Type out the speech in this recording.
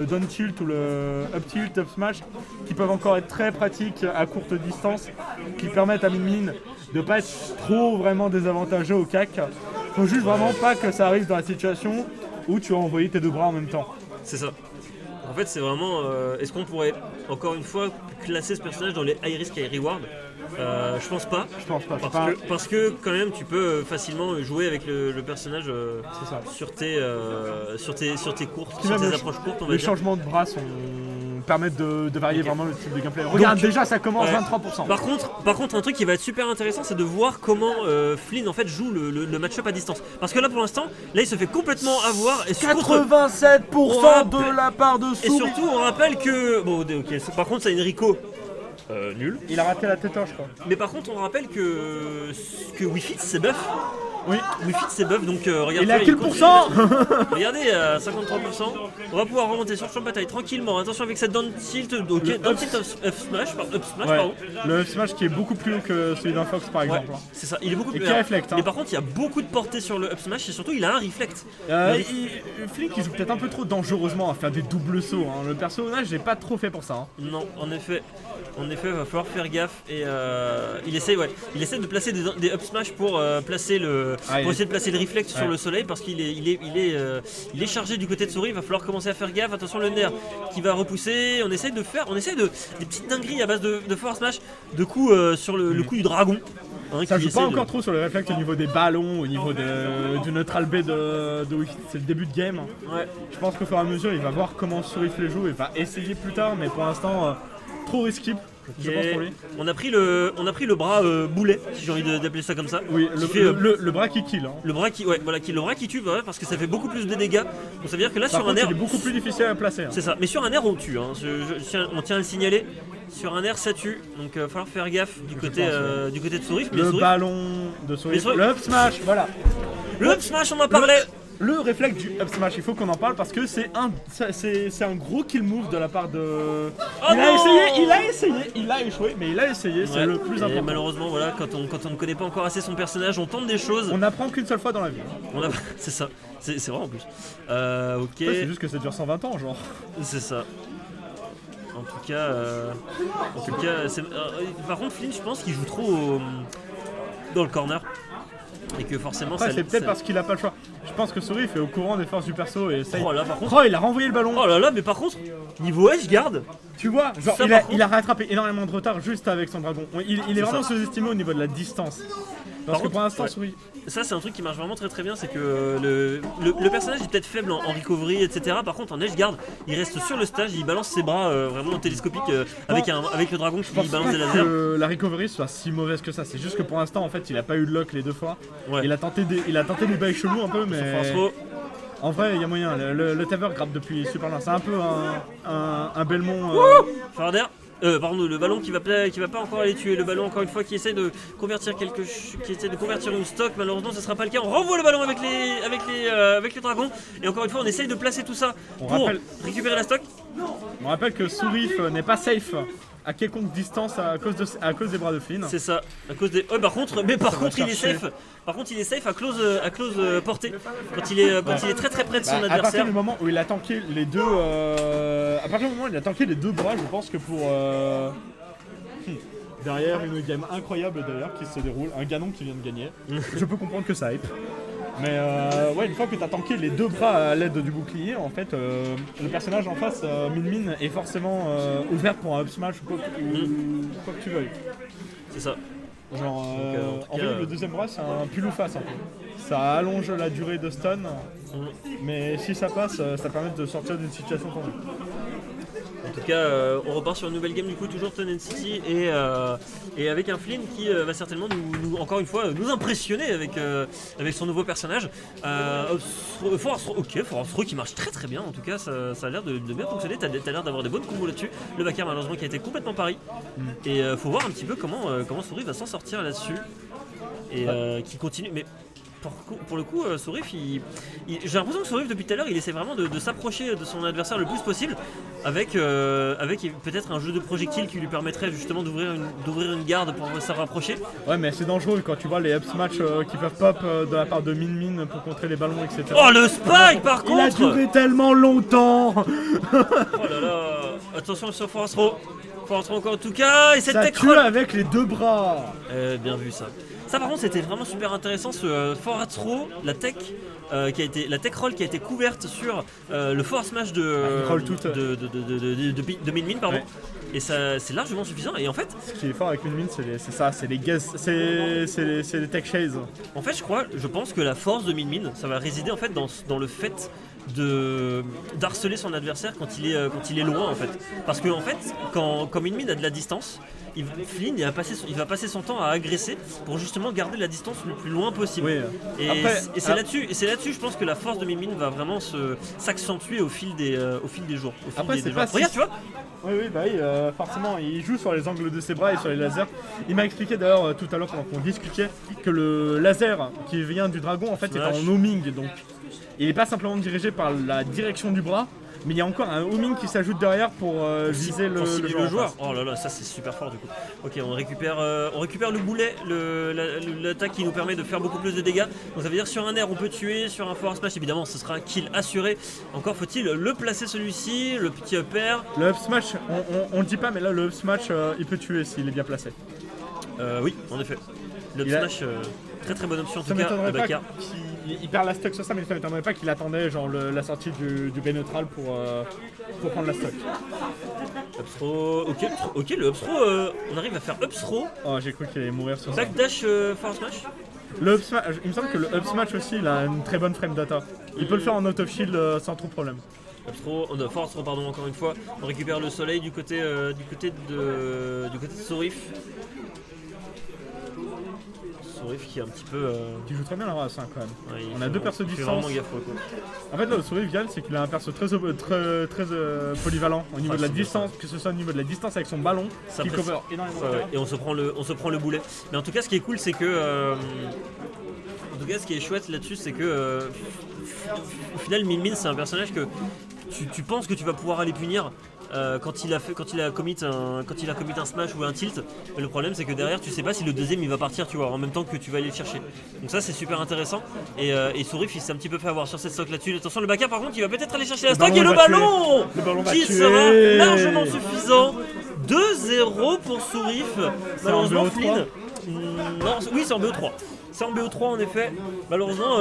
down tilt ou le up tilt, up smash, qui peuvent encore être très pratiques à courte distance, qui permettent à Min de pas être trop vraiment désavantageux au CAC. Faut juste vraiment pas que ça arrive dans la situation où tu vas envoyer tes deux bras en même temps. C'est ça. En fait, c'est vraiment. Est-ce qu'on pourrait encore une fois classer ce personnage dans les high risk, high reward? Je pense pas. Je pense pas. Parce que quand même, tu peux facilement jouer avec le personnage sur tes courses, sur tes approches courtes, on va les dire. changements de bras permettent de varier vraiment le type de gameplay. Regarde, Donc, déjà ça commence ouais. 23%. Par contre, un truc qui va être super intéressant, c'est de voir comment Flynn en fait joue le match-up à distance. Parce que là, pour l'instant, là, il se fait complètement avoir. Et 87% de la part de Et Soumi. surtout, on rappelle que par contre, c'est Enrico. Nul. Il a raté la tête, je crois. Mais par contre, on rappelle que Wi-Fi c'est buff. Oui. Wi-Fi c'est buff, donc regardez. Il est à quel pourcent? Regardez, à 53%. On va pouvoir remonter sur le champ de bataille tranquillement. Attention avec cette down tilt. Ok, down tilt up smash, pardon. Le smash qui est beaucoup plus haut que celui d'un Fox par exemple. C'est ça, il est beaucoup plus. Et qui reflecte. Mais par contre, il y a beaucoup de portée sur le up smash et surtout, il a un reflect. Flynn qui joue peut-être un peu trop dangereusement à faire des doubles sauts. Le personnage n'est pas trop fait pour ça. Non, en effet, il va falloir faire gaffe et il essaie de placer des up smash pour essayer de placer le reflect sur le soleil parce qu'il est chargé du côté de souris. Il va falloir commencer à faire gaffe. Attention le nerf qui va repousser. On essaie des petites dingueries à base de forward smash, de coups sur le coup du dragon. Ça joue pas encore trop sur le réflexe au niveau des ballons, au niveau du neutral B de Wi-Fi. C'est le début de game. Ouais. Je pense qu'au fur et à mesure, il va voir comment Sourif les joue et va essayer plus tard, mais pour l'instant, trop risqué. Je pense pour lui. On a pris le bras boulet, si j'ai envie d'appeler ça comme ça. Oui, le bras qui kill. Le bras qui tue, parce que ça fait beaucoup plus de dégâts. Donc ça veut dire que là Par sur contre, un air, il est beaucoup plus difficile à placer. c'est ça. Mais sur un air on tue. On tient à le signaler. Sur un air ça tue. Donc il va falloir faire gaffe du côté de Sourif. Le ballon de Sourif. Le up smash, voilà. Le up smash, on en parlait. Le réflexe du up smash, il faut qu'on en parle parce que c'est un gros kill move de la part de. Il a échoué, mais il a essayé, c'est le plus important. Et malheureusement, voilà, quand on ne connaît pas encore assez son personnage, on tente des choses. On n'apprend qu'une seule fois dans la vie. C'est ça, c'est vrai en plus. Ok. C'est juste que ça dure 120 ans, genre. C'est ça. En tout cas, par contre, Flynn, je pense qu'il joue trop dans le corner. Et que forcément après, c'est peut-être parce qu'il a pas le choix. Je pense que Sourif est au courant des forces du perso et ça. Oh là, par contre. Il a renvoyé le ballon. Oh là là, mais par contre, niveau edge garde. Tu vois, genre ça, il a rattrapé énormément de retard juste avec son dragon. Il est vraiment sous-estimé au niveau de la distance. Parce que pour l'instant, Sourif. Ça, c'est un truc qui marche vraiment très très bien, c'est que le personnage est peut-être faible en recovery, etc. Par contre, en edge guard, il reste sur le stage, il balance ses bras vraiment télescopiques avec le dragon qui balance des lasers. Que la recovery soit si mauvaise que ça, c'est juste que pour l'instant, en fait, il a pas eu de lock les deux fois. Ouais. Il a tenté des bails chelous un peu, mais. En vrai, il y a moyen. Le Taver grappe depuis super loin. C'est un peu un Belmont. Farder. Le ballon qui va pas encore aller tuer. Le ballon encore une fois qui essaie de convertir une stock. Malheureusement ce sera pas le cas. On renvoie le ballon avec les dragons. Et encore une fois on essaye de placer tout ça pour récupérer la stock. On rappelle que Sourif n'est pas safe à quelconque distance à cause des bras de Flynn. C'est ça, à cause des. Par contre il est safe. Par contre il est safe à close portée. Quand il est très très près de son adversaire. À partir du moment où il a tanké les deux. À partir du moment où il a tanké les deux bras, je pense que pour. Derrière une game incroyable d'ailleurs qui se déroule, un Ganon qui vient de gagner. Je peux comprendre que ça hype. Mais une fois que tu as tanké les deux bras à l'aide du bouclier, en fait, le personnage en face, Min, est forcément ouvert pour un up smash ou quoi que tu veuilles. C'est ça. Genre, en fait, le deuxième bras, c'est un pull ou face un peu. Ça allonge la durée de stun, mais si ça passe, ça permet de sortir d'une situation tendue. En tout cas, on repart sur une nouvelle game du coup, toujours Tonen City et avec un Flynn qui va certainement encore une fois nous impressionner avec son nouveau personnage. Force Throw qui marche très très bien, en tout cas ça a l'air de bien fonctionner, t'as l'air d'avoir des bonnes combos là-dessus. Le backer malheureusement qui a été complètement pari. Et faut voir un petit peu comment Souris va s'en sortir là-dessus. Et qui continue. Mais pour le coup, Sourif, j'ai l'impression que Sourif depuis tout à l'heure, il essaie vraiment de s'approcher de son adversaire le plus possible, avec peut-être un jeu de projectiles qui lui permettrait justement d'ouvrir une garde pour se rapprocher. Ouais, mais c'est dangereux quand tu vois les up smash qui peuvent pop de la part de Min pour contrer les ballons, etc. Oh, le spike par contre! Il a duré tellement longtemps. Oh là là! Attention sur Force Throw encore en tout cas, et cette ça tech tue roll avec les deux bras. bien vu ça. Ça par contre c'était vraiment super intéressant ce Force Throw, la tech roll qui a été couverte sur le forward smash de Min pardon. Ouais. Et ça c'est largement suffisant et en fait ce qui est fort avec Min c'est les tech chases. En fait je pense que la force de Min ça va résider en fait dans le fait d'harceler son adversaire quand il est loin en fait. Parce que en fait quand Min a de la distance, Flynn il va passer son temps à agresser pour justement garder la distance le plus loin possible. Oui. Et c'est là-dessus je pense que la force de Min va vraiment s'accentuer au fil des jours. Regarde tu vois. Oui, forcément, il joue sur les angles de ses bras et sur les lasers. Il m'a expliqué d'ailleurs tout à l'heure pendant qu'on discutait que le laser qui vient du dragon en fait est en homing, donc il n'est pas simplement dirigé par la direction du bras, mais il y a encore un homing qui s'ajoute derrière pour viser le joueur. Oh là là, ça c'est super fort du coup. Ok, on récupère le boulet, l'attaque qui nous permet de faire beaucoup plus de dégâts. Donc ça veut dire sur un air on peut tuer, sur un forward smash évidemment ce sera un kill assuré. Encore faut-il le placer celui-ci, le petit up air. Le up smash, on le dit pas mais là le up smash il peut tuer s'il est bien placé. Oui, en effet. Le up smash, très très bonne option en tout cas. Il perd la stock sur ça, mais ça m'étonnerait pas qu'il attendait genre la sortie du B neutral pour prendre la stock. Up throw, ok, le up throw, on arrive à faire up throw. Oh, j'ai cru qu'il allait mourir sur ça. Backdash forward smash. Le up smash, il me semble que le up smash aussi, il a une très bonne frame data. Il peut le faire en out of shield sans trop de problème. Up throw, forward throw pardon encore une fois. On récupère le soleil du côté de Sourif. Sourif qui est un petit peu. Qui joue très bien la race quand même. Ouais, on a deux persos distance. Vraiment gaffe, quoi. En fait là le Sourif Vial c'est qu'il a un perso très polyvalent au niveau de la distance, que ce soit au niveau de la distance avec son ballon, ça qui cover énormément. Et on se prend le boulet. Mais en tout cas ce qui est cool c'est que en tout cas ce qui est chouette là-dessus c'est que au final Min c'est un personnage que tu penses que tu vas pouvoir aller punir. Quand il a commit un smash ou un tilt, mais le problème c'est que derrière tu sais pas si le deuxième il va partir tu vois en même temps que tu vas aller le chercher. Donc ça c'est super intéressant et Sourif il s'est un petit peu fait avoir sur cette stock là-dessus. Attention le backer par contre il va peut-être aller chercher la stock et le ballon qui sera largement suffisant. 2-0 pour Sourif. Malheureusement Flynn. Oui c'est en BO3. C'est en BO3 en effet. Malheureusement